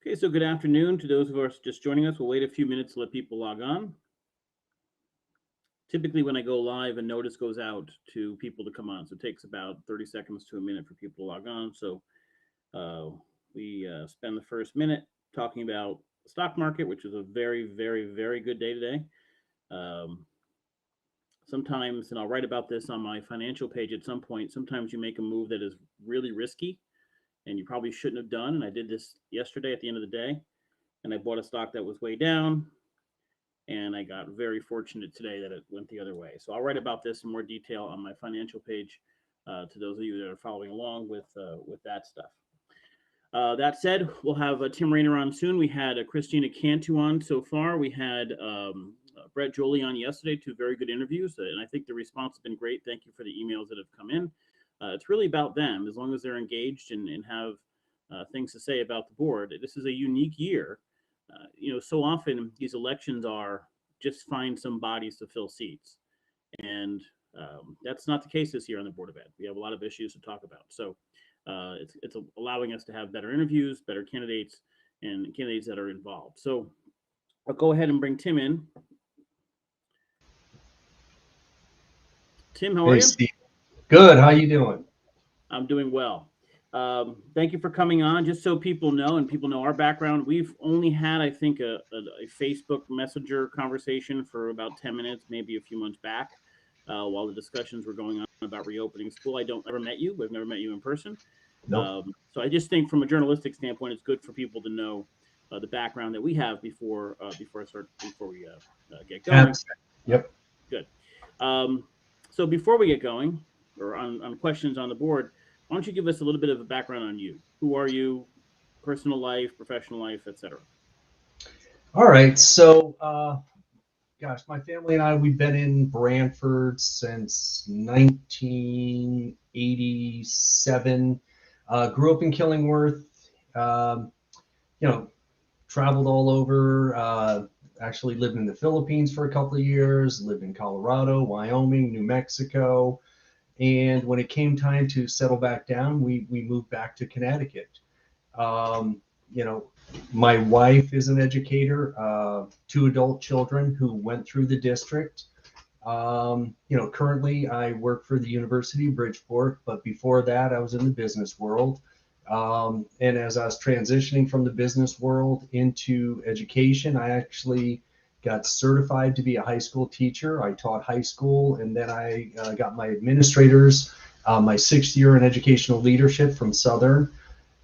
Okay, so good afternoon to those of us just joining us. We'll wait a few minutes to let people log on. Typically, when I go live, a notice goes out to people to come on. So it takes about 30 seconds to a minute for people to log on. So we spend the first minute talking about the stock market, which is a very, very, very good day today. Sometimes, and I'll write about this on my financial page at some point, sometimes you make a move that is really risky and you probably shouldn't have done. And I did this yesterday at the end of the day, and I bought a stock that was way down, and I got very fortunate today that it went the other way. So I'll write about this in more detail on my financial page to those of you that are following along with that stuff. That said, we'll have Tim Raynor on soon. We had Christina Cantu on so far. We had Brett Jolie on yesterday, two very good interviews, and I think the response has been great. Thank you for the emails that have come in. It's really about them, as long as they're engaged and have things to say about the board. This is a unique year. So often these elections are just find some bodies to fill seats. And that's not the case this year on the Board of Ed. We have a lot of issues to talk about. So it's allowing us to have better interviews, better candidates, and candidates that are involved. So I'll go ahead and bring Tim in. Tim, how are you? Steve. Good. How you doing? I'm doing well. Thank you for coming on. Just so people know, and people know our background, we've only had, I think, a Facebook Messenger conversation for about 10 minutes, maybe a few months back, while the discussions were going on about reopening school. I've never met you. We've never met you in person. Nope. So I just think from a journalistic standpoint, it's good for people to know the background that we have before we get going. Yep. Good. So before we get going, or on questions on the board, why don't you give us a little bit of a background on you? Who are you? Personal life, professional life, etc. All right. So, my family and I, we've been in Brantford since 1987. Grew up in Killingworth. Traveled all over. Actually lived in the Philippines for a couple of years. Lived in Colorado, Wyoming, New Mexico. And when it came time to settle back down, we moved back to Connecticut. My wife is an educator, two adult children who went through the district. Currently I work for the University of Bridgeport, but before that I was in the business world. And as I was transitioning from the business world into education, I actually got certified to be a high school teacher. I taught high school, and then I got my administrators, my 6th year in educational leadership from Southern,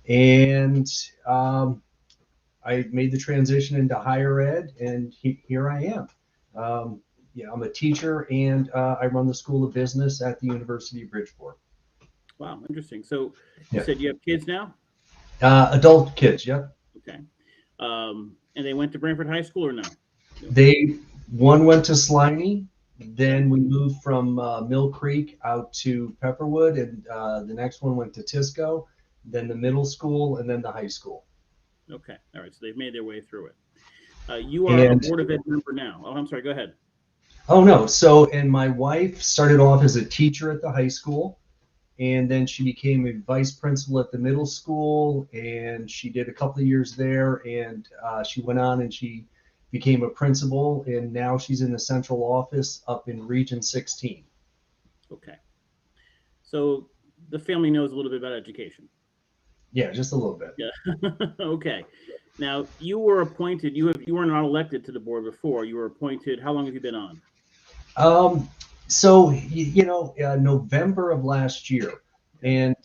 and I made the transition into higher ed, and here I am. I'm a teacher, and I run the School of Business at the University of Bridgeport. Wow, interesting. So you said you have kids now? Adult kids, yep. Okay. And they went to Brantford High School or no? One went to Sliney, then we moved from Mill Creek out to Pepperwood, and the next one went to Tisco, then the middle school, and then the high school. Okay, all right, so they've made their way through it. You are a Board of Ed member now. Oh, I'm sorry, go ahead. Oh, no, and my wife started off as a teacher at the high school, and then she became a vice principal at the middle school, and she did a couple of years there, and she went on and she became a principal, and now she's in the central office up in Region 16. Okay. So the family knows a little bit about education. Yeah, just a little bit. Yeah. Okay. Now you were appointed. You were not elected to the board before. You were appointed. How long have you been on? November of last year, and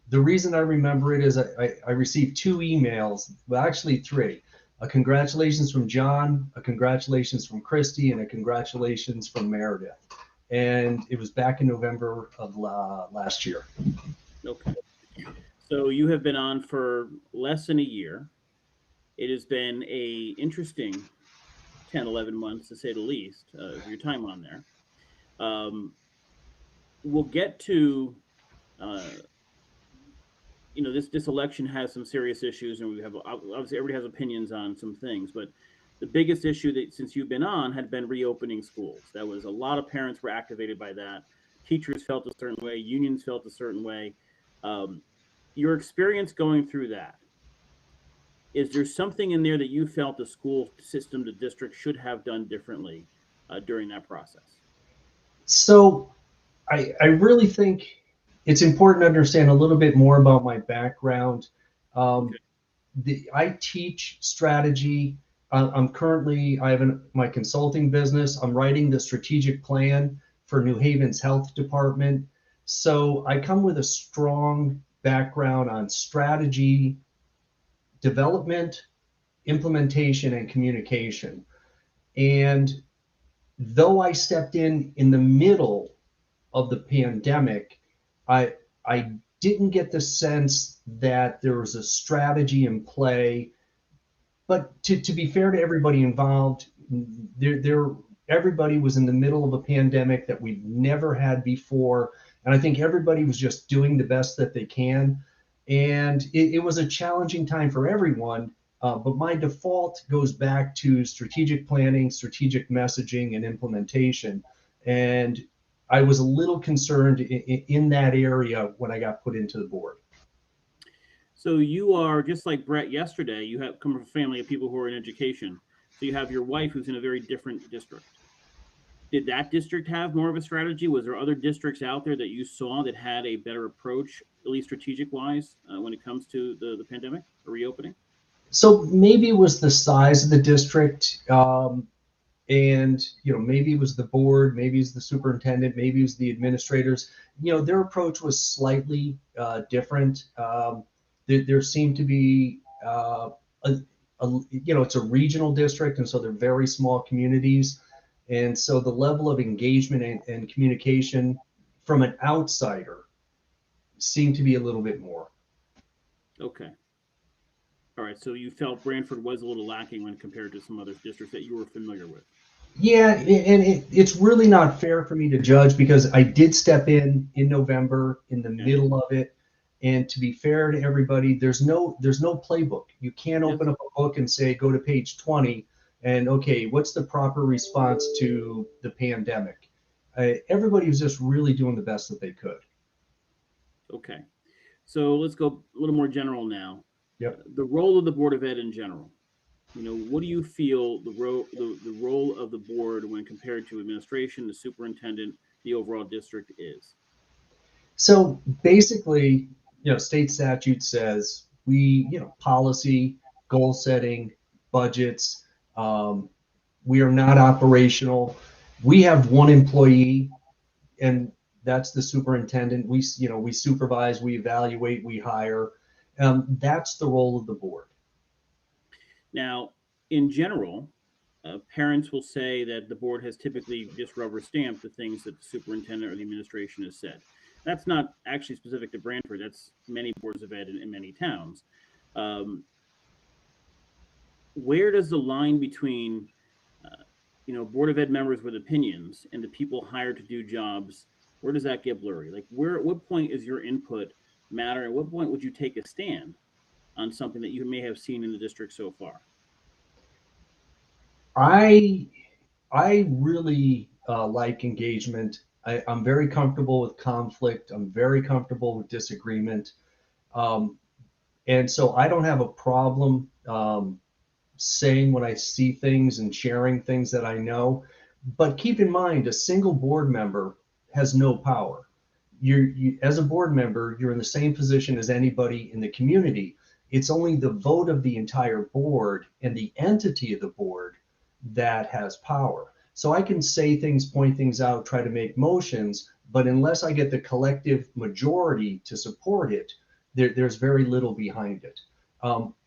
the reason I remember it is I received 2 emails. Well, actually 3. A congratulations from John, a congratulations from Christy, and a congratulations from Meredith. And it was back in November of last year. Okay. So you have been on for less than a year. It has been a interesting 10, 11 months, to say the least, of your time on there. We'll get to, this election has some serious issues, and we have, obviously, everybody has opinions on some things, but the biggest issue that since you've been on had been reopening schools. That was a lot of parents were activated by that. Teachers felt a certain way, unions felt a certain way. Your experience going through that, Is there something in there that you felt the school system, the district should have done differently during that process? So I really think it's important to understand a little bit more about my background. Okay. Um, I teach strategy. I have my consulting business. I'm writing the strategic plan for New Haven's health department. So I come with a strong background on strategy, development, implementation, and communication. And though I stepped in the middle of the pandemic, I I didn't get the sense that there was a strategy in play. But to be fair to everybody involved, there everybody was in the middle of a pandemic that we've never had before, and I think everybody was just doing the best that they can. And it was a challenging time for everyone. But my default goes back to strategic planning, strategic messaging, and implementation. And I was a little concerned in that area when I got put into the board. So you are just like Brett yesterday. You have come from a family of people who are in education. So you have your wife who's in a very different district. Did that district have more of a strategy? Was there other districts out there that you saw that had a better approach, at least strategic wise, when it comes to the pandemic or reopening? So maybe it was the size of the district. And maybe it was the board, maybe it's the superintendent, maybe it was the administrators. Their approach was slightly different. There seemed to be it's a regional district, and so they're very small communities, and so the level of engagement and communication from an outsider seemed to be a little bit more. Okay. All right. So you felt Branford was a little lacking when compared to some other districts that you were familiar with. Yeah, and it's really not fair for me to judge because I did step in November in the Okay. middle of it. And to be fair to everybody, there's no playbook. You can't Yes. open up a book and say go to page 20 and okay, what's the proper response to the pandemic? Everybody was just really doing the best that they could. Okay. So let's go a little more general now. Yep. The role of the Board of Ed in general. What do you feel the role of the board when compared to administration, the superintendent, the overall district is? So basically, state statute says policy, goal setting, budgets. Um, we are not operational. We have one employee, and that's the superintendent. We supervise, we evaluate, we hire. That's the role of the board. Now, in general, parents will say that the board has typically just rubber stamped the things that the superintendent or the administration has said. That's not actually specific to Brantford. That's many boards of ed in many towns. Um, where does the line between board of ed members with opinions and the people hired to do jobs, where does that get blurry? Like, where at what point is your input matter? At what point would you take a stand on something that you may have seen in the district so far? I I really like engagement. I'm very comfortable with conflict. I'm very comfortable with disagreement. Um, and so I don't have a problem saying when I see things and sharing things that I know. But keep in mind, a single board member has no power. As a board member, you're in the same position as anybody in the community. It's only the vote of the entire board and the entity of the board that has power. So I can say things, point things out, try to make motions, but unless I get the collective majority to support it, there's very little behind it.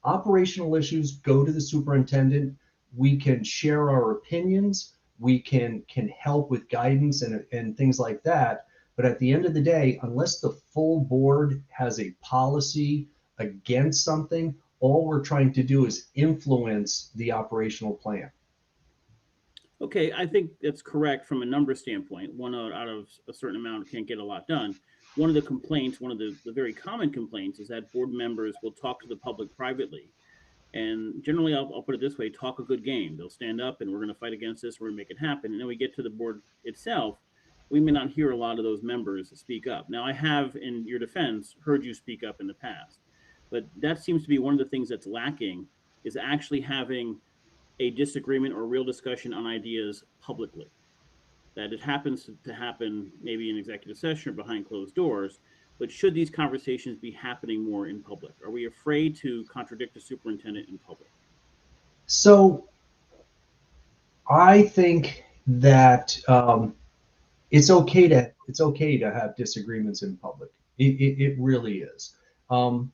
Operational issues go to the superintendent. We can share our opinions. We can help with guidance and things like that. But at the end of the day, unless the full board has a policy against something, all we're trying to do is influence the operational plan. Okay, I think that's correct from a number standpoint. One out of a certain amount can't get a lot done. One of the complaints, one of the very common complaints, is that board members will talk to the public privately. And generally, I'll put it this way, talk a good game. They'll stand up and we're going to fight against this, we're going to make it happen. And then we get to the board itself. We may not hear a lot of those members speak up. Now, I have, in your defense, heard you speak up in the past. But that seems to be one of the things that's lacking, is actually having a disagreement or real discussion on ideas publicly. That it happens to happen maybe in executive session or behind closed doors, but should these conversations be happening more in public? Are we afraid to contradict the superintendent in public? So I think that it's okay to have disagreements in public. It really is. Um,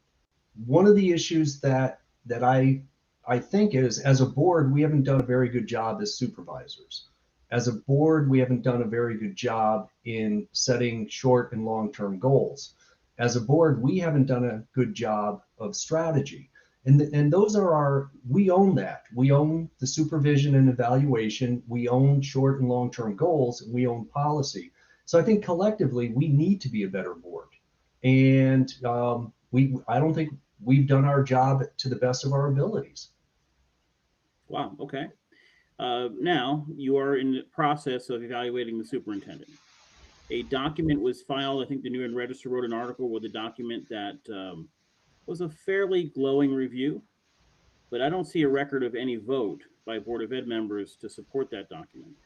One of the issues that I think is, as a board, we haven't done a very good job as supervisors. As a board, we haven't done a very good job in setting short and long-term goals. As a board, we haven't done a good job of strategy. And those are we own that. We own the supervision and evaluation. We own short and long-term goals, and we own policy. So I think collectively we need to be a better board. And I don't think we've done our job to the best of our abilities. Wow, okay. Now you are in the process of evaluating the superintendent. A document was filed. I think the New England Register wrote an article with a document that was a fairly glowing review, but I don't see a record of any vote by Board of Ed members to support that document.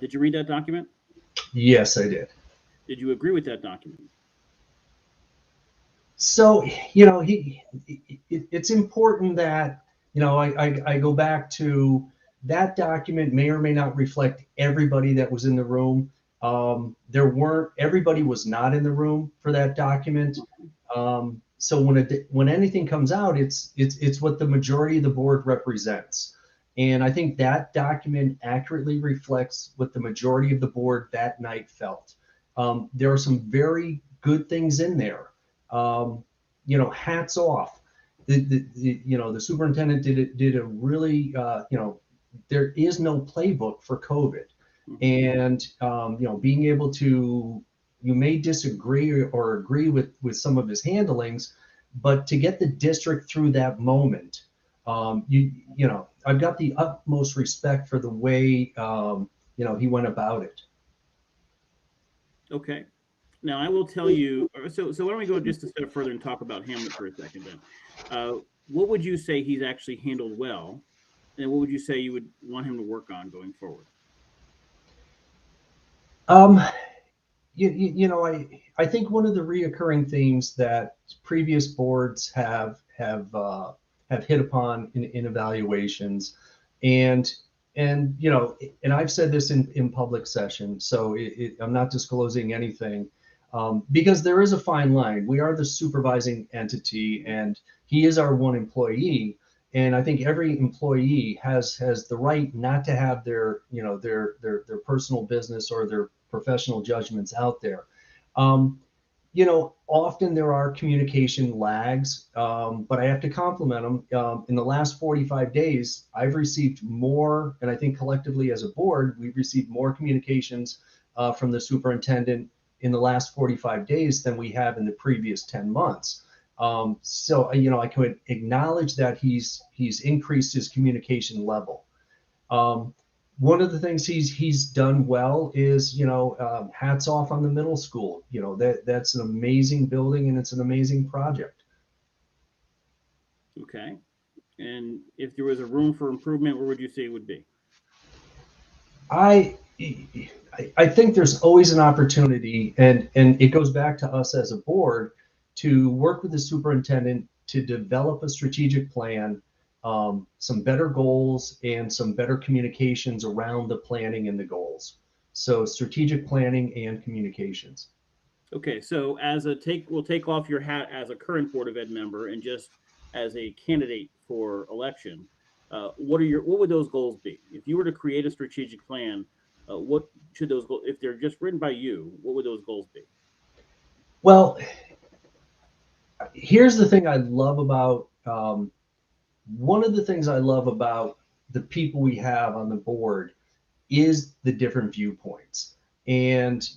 Did you read that document? Yes, I did. Did you agree with that document? So, it's important that, I go back to that document may or may not reflect everybody that was in the room. Everybody was not in the room for that document. So when anything comes out, it's what the majority of the board represents. And I think that document accurately reflects what the majority of the board that night felt. There are some very good things in there. Hats off. The superintendent did a really, there is no playbook for COVID. And, being able to, you may disagree or agree with some of his handlings, but to get the district through that moment, I've got the utmost respect for the way, he went about it. Okay. Now I will tell you. So why don't we go just a step further and talk about Hamlet for a second then? What would you say he's actually handled well, and what would you say you would want him to work on going forward? I think one of the reoccurring themes that previous boards have hit upon in evaluations, and I've said this in public session, so I'm not disclosing anything, because there is a fine line. We are the supervising entity, and he is our one employee. And I think every employee has the right not to have their personal business or their professional judgments out there. Often there are communication lags, but I have to compliment them. In the last 45 days, I've received more, and I think collectively as a board, we've received more communications from the superintendent in the last 45 days than we have in the previous 10 months. So I can acknowledge that he's increased his communication level. One of the things he's done well is, hats off on the middle school. That's an amazing building, and it's an amazing project. Okay. And if there was a room for improvement, where would you say it would be? I think there's always an opportunity, and it goes back to us as a board to work with the superintendent to develop a strategic plan, some better goals, and some better communications around the planning and the goals. So strategic planning and communications. Okay, so we'll take off your hat as a current Board of Ed member and just as a candidate for election. What would those goals be? If you were to create a strategic plan, what should those goals, if they're just written by you, what would those goals be? Well, here's the thing I love about, one of the things I love about the people we have on the board is the different viewpoints. And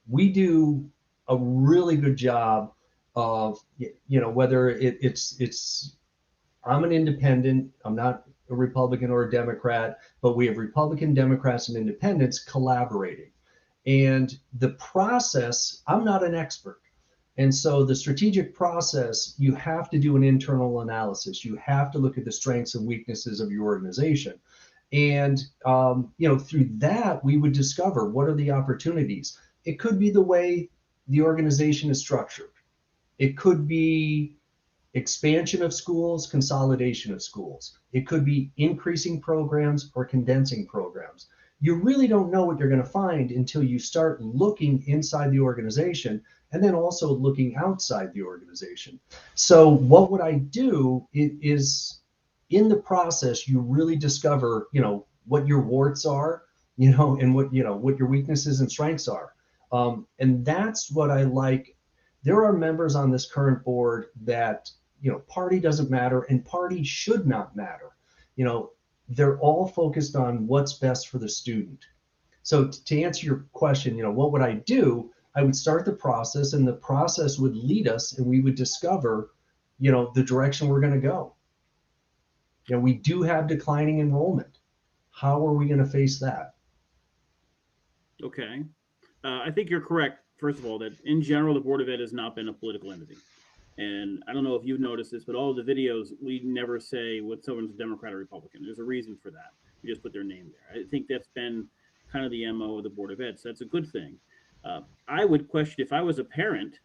we do a really good job of, whether it's I'm an independent, I'm not a Republican or a Democrat, but we have Republican, Democrats, and independents collaborating. And the process, I'm not an expert. And so the strategic process, you have to do an internal analysis. You have to look at the strengths and weaknesses of your organization. And through that, we would discover what are the opportunities. It could be the way the organization is structured. It could be expansion of schools, consolidation of schools. It could be increasing programs or condensing programs. You really don't know what you're going to find until you start looking inside the organization and then also looking outside the organization. So what would I do is in the process, you really discover, what your warts are, and what your weaknesses and strengths are. And that's what I like. There are members on this current board that, party doesn't matter and party should not matter. They're all focused on what's best for the student. So to answer your question, what would I do? I would start the process, and the process would lead us, and we would discover, the direction we're going to go. We do have declining enrollment. How are we going to face that? Okay. I think you're correct, first of all, that in general, the Board of Ed has not been a political entity. And I don't know if you've noticed this, but all of the videos, we never say what someone's a Democrat or Republican. There's a reason for that. We just put their name there. I think that's been kind of the MO of the Board of Ed. So that's a good thing. I would question, if I was a parent,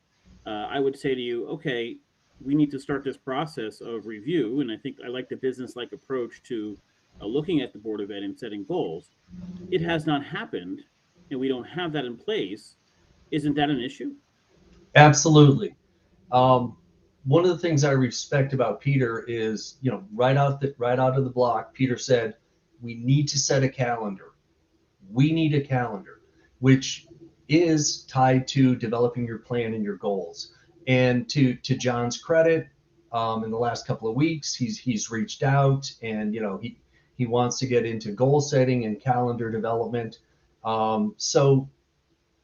I would say to you, okay, we need to start this process of review. And I think I like the business-like approach to looking at the Board of Ed and setting goals. It has not happened, and we don't have that in place. Isn't that an issue? Absolutely. One of the things I respect about Peter is, right out of the block, Peter said, we need to set a calendar. We need a calendar, which is tied to developing your plan and your goals. And to John's credit, in the last couple of weeks, he's reached out, and he wants to get into goal setting and calendar development. So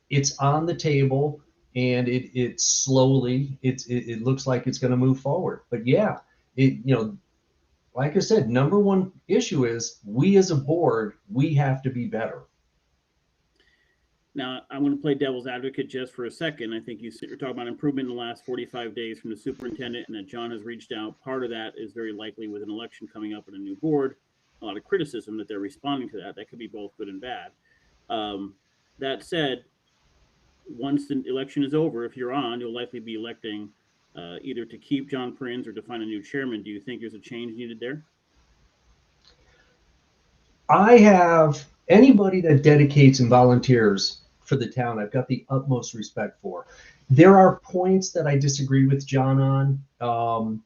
it's on the table, and it slowly, it looks like it's going to move forward. But yeah, like I said, number one issue is we as a board, we have to be better. Now, I'm going to play devil's advocate just for a second. I think you're talking about improvement in the last 45 days from the superintendent, and that John has reached out. Part of that is very likely with an election coming up and a new board, a lot of criticism that they're responding to that. That could be both good and bad. That said, once the election is over, if you're on, you'll likely be electing either to keep John Prinz or to find a new chairman. Do you think there's a change needed there? I have anybody that dedicates and volunteers for the town, I've got the utmost respect for. There are points that I disagree with John on.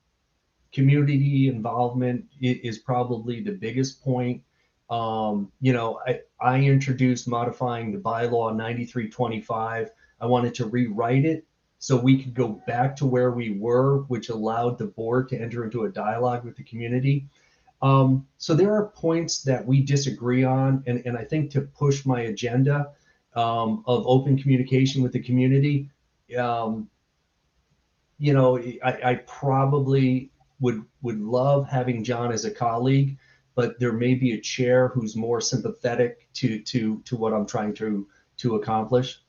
Community involvement is probably the biggest point. I introduced modifying the bylaw 9325. I wanted to rewrite it so we could go back to where we were, which allowed the board to enter into a dialogue with the community. So there are points that we disagree on, and I think to push my agenda of open communication with the community, I probably would love having John as a colleague, but there may be a chair who's more sympathetic to what I'm trying to accomplish.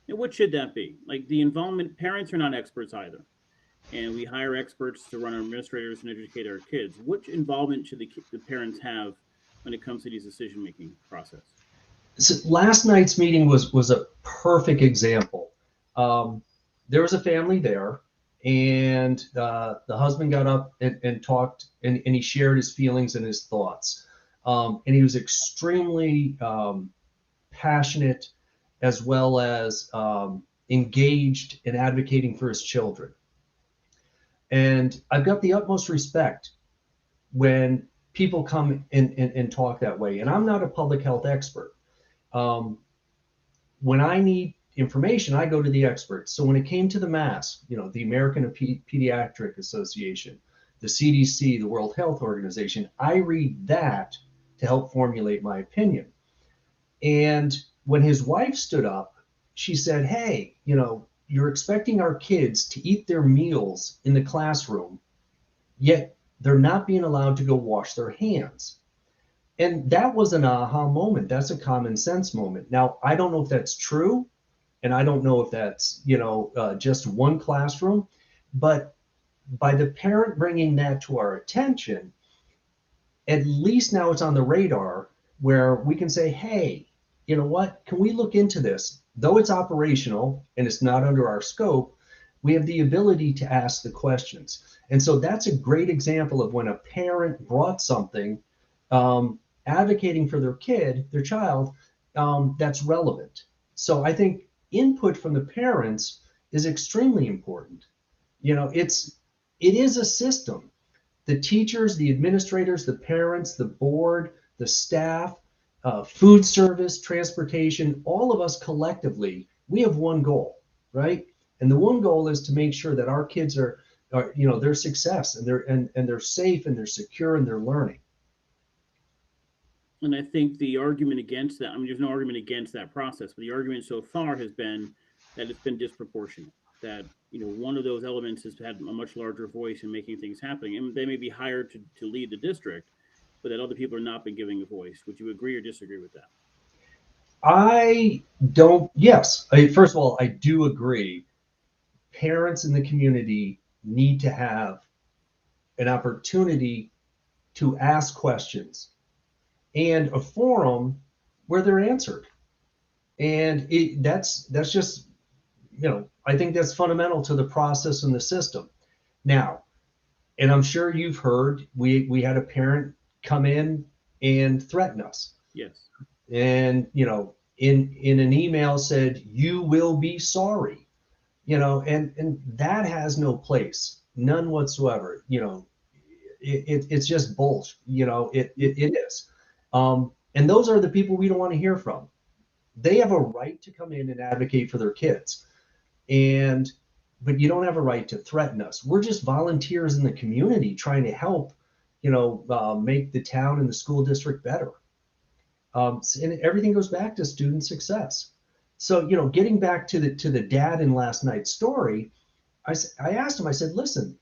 And what should that be? Like the involvement, parents are not experts either. And we hire experts to run our administrators and educate our kids. What involvement should the parents have when it comes to these decision-making process? So last night's meeting was a perfect example. There was a family there, and the husband got up and talked, and he shared his feelings and his thoughts. And he was extremely passionate, as well as engaged in advocating for his children. And I've got the utmost respect when people come and talk that way. And I'm not a public health expert. When I need information, I go to the experts. So when it came to the mask, the American Pediatric Association, the CDC, the World Health Organization, I read that to help formulate my opinion. And when his wife stood up, she said, hey, you're expecting our kids to eat their meals in the classroom, yet they're not being allowed to go wash their hands. And that was an aha moment. That's a common sense moment. Now, I don't know if that's true. And I don't know if that's, just one classroom, but by the parent bringing that to our attention, at least now it's on the radar where we can say, hey, you know what? Can we look into this? Though it's operational and it's not under our scope, we have the ability to ask the questions. And so that's a great example of when a parent brought something, advocating for their kid, their child, that's relevant. So I think input from the parents is extremely important. It is a system. The teachers, the administrators, the parents, the board, the staff, food service, transportation, all of us collectively, we have one goal, right? And the one goal is to make sure that our kids are their success, and they're safe, and they're secure, and they're learning. And I think the argument against that, I mean, there's no argument against that process, but the argument so far has been that it's been disproportionate. That, one of those elements has had a much larger voice in making things happen. And they may be hired to lead the district, but that other people are not been giving a voice. Would you agree or disagree with that? I don't, yes. First of all, I do agree. Parents in the community need to have an opportunity to ask questions and a forum where they're answered. And that's just, I think that's fundamental to the process and the system. Now, and I'm sure you've heard, we had a parent come in and threaten us. Yes. And, in an email said, "You will be sorry," and that has no place, none whatsoever. It's just bullshit. It is. And those are the people we don't want to hear from. They have a right to come in and advocate for their kids. But you don't have a right to threaten us. We're just volunteers in the community trying to help, make the town and the school district better. And everything goes back to student success. So, getting back to the dad in last night's story, I asked him, I said, listen,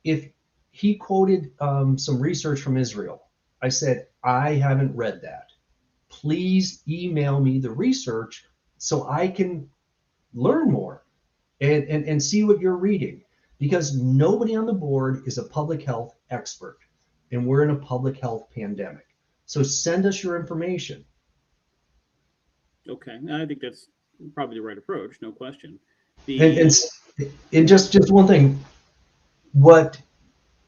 if he quoted some research from Israel, I said, I haven't read that. Please email me the research so I can learn more and see what you're reading, because nobody on the board is a public health expert, and we're in a public health pandemic. So send us your information. Okay, I think that's probably the right approach, no question. And just one thing, what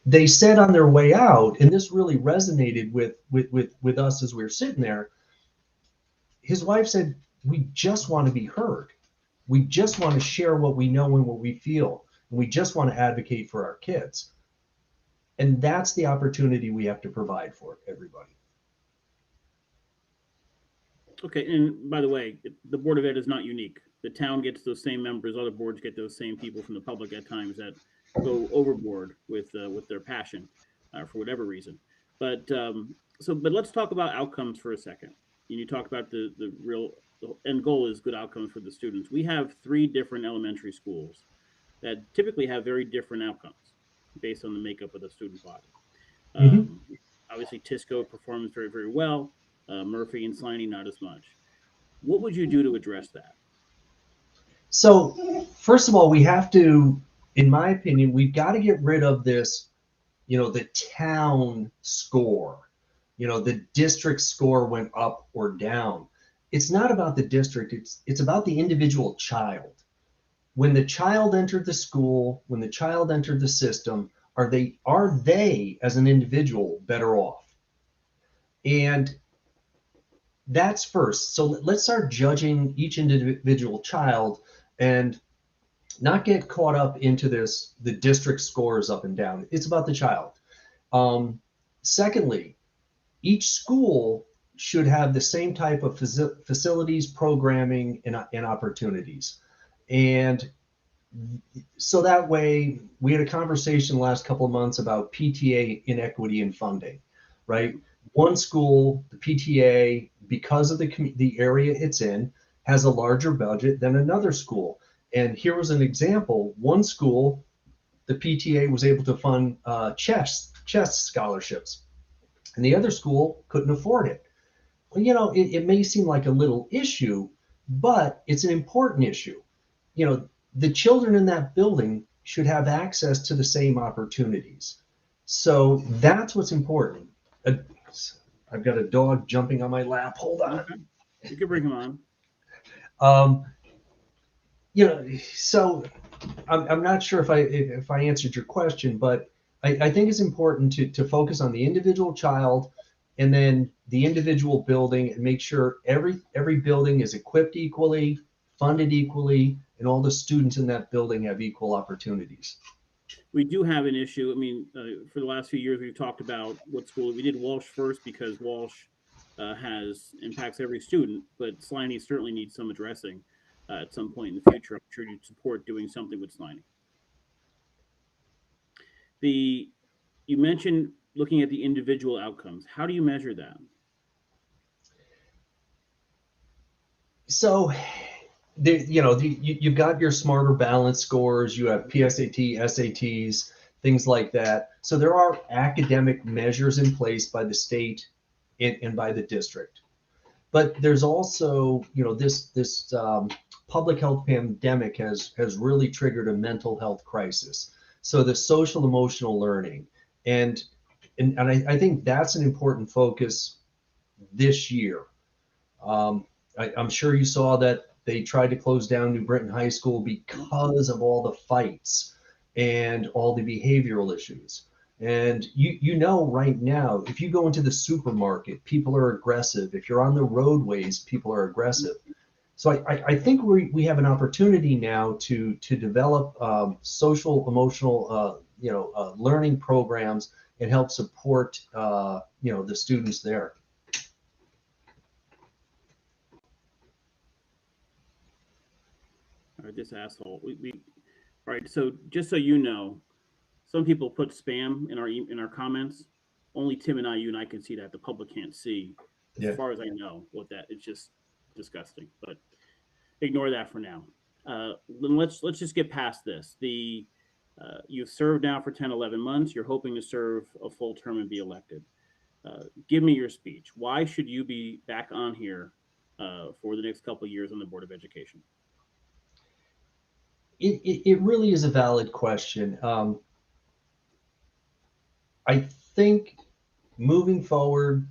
they said on their way out, and this really resonated with us as we were sitting there. His wife said, "We just want to be heard. We just want to share what we know and what we feel, and we just want to advocate for our kids." And that's the opportunity we have to provide for everybody. Okay, and by the way, the Board of Ed is not unique. The town gets those same members. Other boards get those same people from the public at times that go overboard with their passion for whatever reason. But but let's talk about outcomes for a second. You talk about the end goal is good outcomes for the students. We have 3 different elementary schools that typically have very different outcomes based on the makeup of the student body. Obviously, Tisco performs very, very well. Murphy and Sliney, not as much. What would you do to address that? So, first of all, we have to, in my opinion, we've got to get rid of this, the town score. The district score went up or down. It's not about the district, it's about the individual child. When the child entered the school, when the child entered the system, are they as an individual better off? And that's first. So let's start judging each individual child and not get caught up into the district scores up and down. It's about the child. Secondly, each school should have the same type of facilities, programming, and opportunities. And so that way, we had a conversation the last couple of months about PTA inequity in funding, right? One school, the PTA, because of the area it's in, has a larger budget than another school. And here was an example. One school, the PTA was able to fund chess scholarships, and the other school couldn't afford it. Well, it may seem like a little issue, but it's an important issue. The children in that building should have access to the same opportunities. So that's what's important. I've got a dog jumping on my lap. Hold on. Okay, you can bring him on. Um, so I'm not sure if I answered your question, but I think it's important to focus on the individual child and then the individual building and make sure every building is equipped equally, funded equally, and all the students in that building have equal opportunities. We do have an issue. I mean, for the last few years, we've talked about what school we did Walsh first because Walsh has impacts every student, but Sliney certainly needs some addressing at some point in the future. I'm sure you'd support doing something with Sliney. You mentioned looking at the individual outcomes. How do you measure that? So you've got your smarter balance scores, you have PSAT, SATs, things like that. So there are academic measures in place by the state and by the district. But there's also, this public health pandemic has really triggered a mental health crisis. So the social emotional learning, and I think that's an important focus this year. I'm sure you saw that they tried to close down New Britain High School because of all the fights and all the behavioral issues. And right now, if you go into the supermarket, people are aggressive. If you're on the roadways, people are aggressive. So I think we have an opportunity now to develop social emotional learning programs and help support the students there. All right, this asshole. All right. So just so you know, some people put spam in our comments. Only Tim and you and I can see that. The public can't see. As far as I know, what that it's just disgusting. But ignore that for now. Then let's just get past this. You've served now for 10, 11 months. You're hoping to serve a full term and be elected. Give me your speech. Why should you be back on here for the next couple of years on the Board of Education? It really is a valid question. I think moving forward,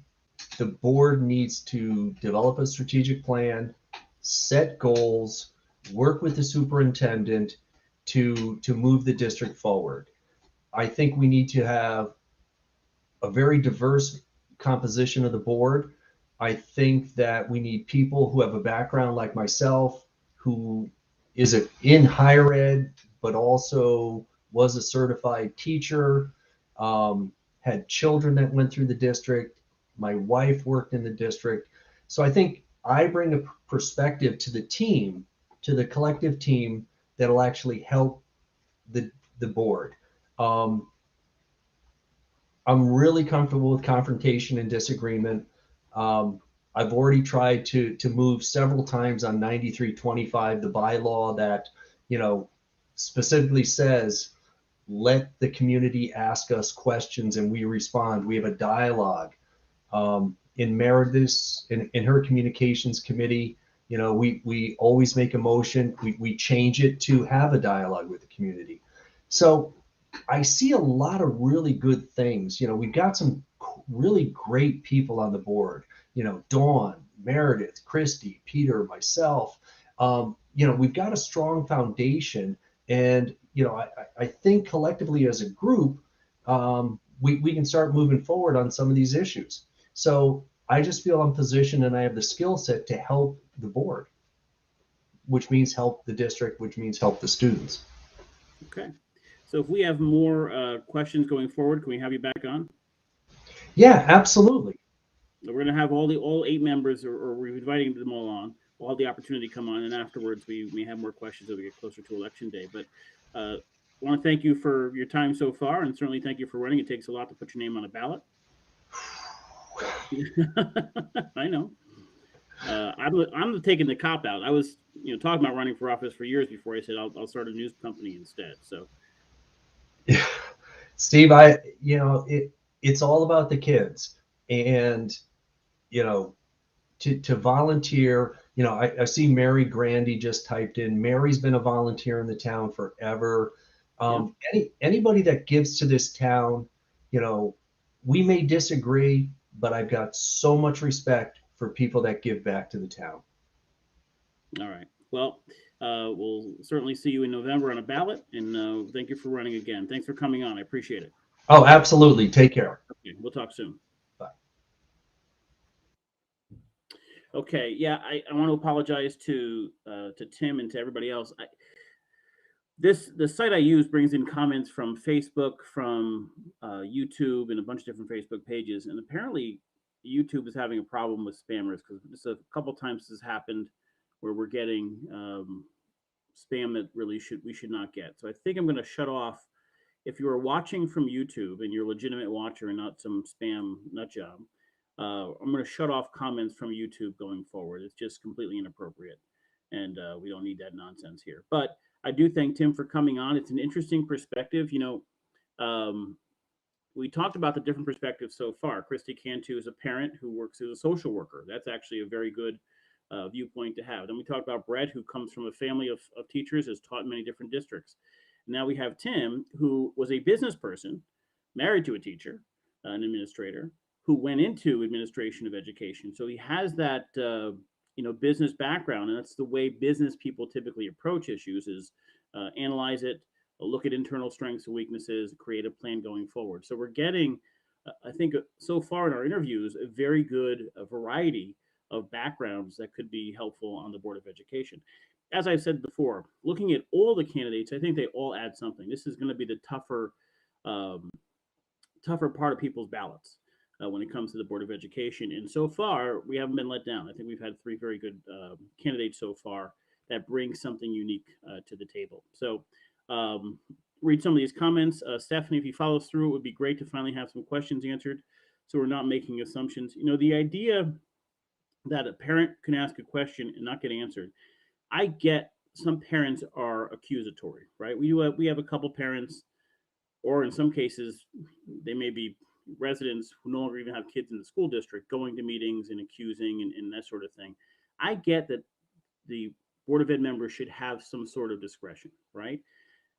the board needs to develop a strategic plan, set goals, work with the superintendent to move the district forward. I think we need to have a very diverse composition of the board. I think that we need people who have a background like myself, who is in higher ed, but also was a certified teacher, had children that went through the district. My wife worked in the district. So I think I bring a perspective to the team, to the collective team that'll actually help the board. I'm really comfortable with confrontation and disagreement. I've already tried to move several times on 9325, the bylaw that, specifically says, let the community ask us questions and we respond. We have a dialogue. In Meredith's, in her communications committee, we always make a motion. We change it to have a dialogue with the community. So I see a lot of really good things. We've got some really great people on the board. Dawn, Meredith, Christy, Peter, myself. We've got a strong foundation, and I think collectively as a group, we can start moving forward on some of these issues. So I just feel I'm positioned and I have the skill set to help the board, which means help the district, which means help the students. Okay. So if we have more questions going forward, can we have you back on? Yeah, absolutely. We're going to have all 8 members, or we're inviting them all on. We'll have the opportunity to come on, and afterwards we may have more questions as we get closer to election day. But I want to thank you for your time so far, and certainly thank you for running. It takes a lot to put your name on a ballot. I know. I'm taking the cop out. I was talking about running for office for years before I said I'll start a news company instead. So. Yeah. Steve, it's all about the kids, and to volunteer, I see Mary Grandy just typed in. Mary's been a volunteer in the town forever. Anybody that gives to this town, we may disagree, but I've got so much respect for people that give back to the town. All right. Well, we'll certainly see you in November on a ballot, and thank you for running again. Thanks for coming on. I appreciate it. Oh, absolutely. Take care. Okay, we'll talk soon. Bye. Okay, yeah, I want to apologize to Tim and to everybody else. The site I use brings in comments from Facebook, from YouTube, and a bunch of different Facebook pages, and apparently YouTube is having a problem with spammers because just a couple times this has happened where we're getting spam that really we should not get. So I think I'm going to shut off. If you are watching from YouTube and you're a legitimate watcher and not some spam nut job, I'm going to shut off comments from YouTube going forward. It's just completely inappropriate, and we don't need that nonsense here. But I do thank Tim for coming on. It's an interesting perspective. We talked about the different perspectives so far. Christy Cantu is a parent who works as a social worker. That's actually a very good viewpoint to have. Then we talked about Brett, who comes from a family of teachers, has taught in many different districts. Now we have Tim, who was a business person, married to a teacher, an administrator, who went into administration of education. So he has that business background, and that's the way business people typically approach issues: is analyze it, look at internal strengths and weaknesses, create a plan going forward. So we're getting, I think, so far in our interviews, a very good variety of backgrounds that could be helpful on the Board of Education. As I've said before, looking at all the candidates, I think they all add something. This is going to be the tougher part of people's ballots when it comes to the Board of Education. And so far, we haven't been let down. I think we've had 3 very good candidates so far that bring something unique to the table. So read some of these comments. Stephanie, if you follow through, it would be great to finally have some questions answered so we're not making assumptions. The idea that a parent can ask a question and not get answered, I get some parents are accusatory, right? We have a couple parents, or in some cases, they may be residents who no longer even have kids in the school district, going to meetings and accusing and that sort of thing. I get that the Board of Ed members should have some sort of discretion, right?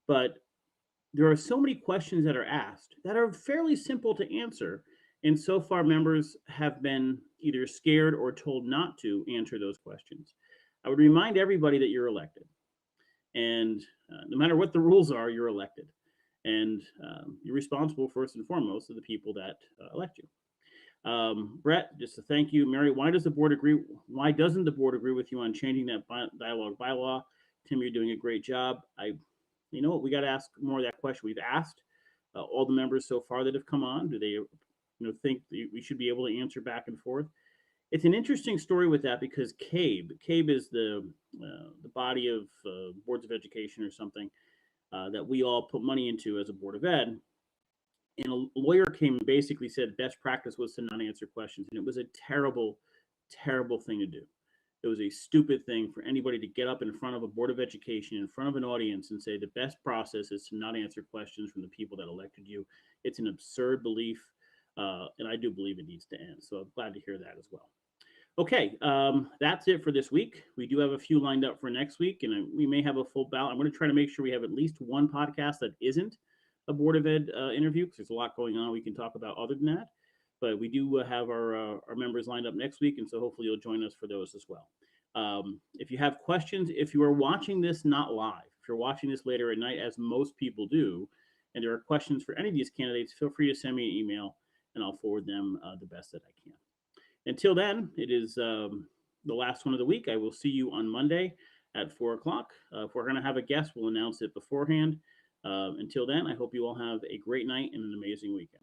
But there are so many questions that are asked that are fairly simple to answer. And so far, members have been either scared or told not to answer those questions. I would remind everybody that you're elected. And no matter what the rules are, you're elected. And you're responsible first and foremost to the people that elect you. Brett, just to thank you. Mary, why doesn't the board agree with you on changing that dialogue bylaw? Tim, you're doing a great job. We got to ask more of that question. We've asked all the members so far that have come on. Do they think we should be able to answer back and forth? It's an interesting story with that because CABE is the body of boards of education or something that we all put money into as a Board of Ed. And a lawyer came and basically said best practice was to not answer questions. And it was a terrible, terrible thing to do. It was a stupid thing for anybody to get up in front of a Board of Education, in front of an audience, and say the best process is to not answer questions from the people that elected you. It's an absurd belief, and I do believe it needs to end. So I'm glad to hear that as well. Okay, that's it for this week. We do have a few lined up for next week, and we may have a full ballot. I'm going to try to make sure we have at least one podcast that isn't a Board of Ed interview, because there's a lot going on we can talk about other than that. But we do have our members lined up next week, and so hopefully you'll join us for those as well. If you have questions, if you are watching this not live, if you're watching this later at night, as most people do, and there are questions for any of these candidates, feel free to send me an email, and I'll forward them the best that I can. Until then, it is the last one of the week. I will see you on Monday at 4 o'clock. If we're going to have a guest, we'll announce it beforehand. Until then, I hope you all have a great night and an amazing weekend.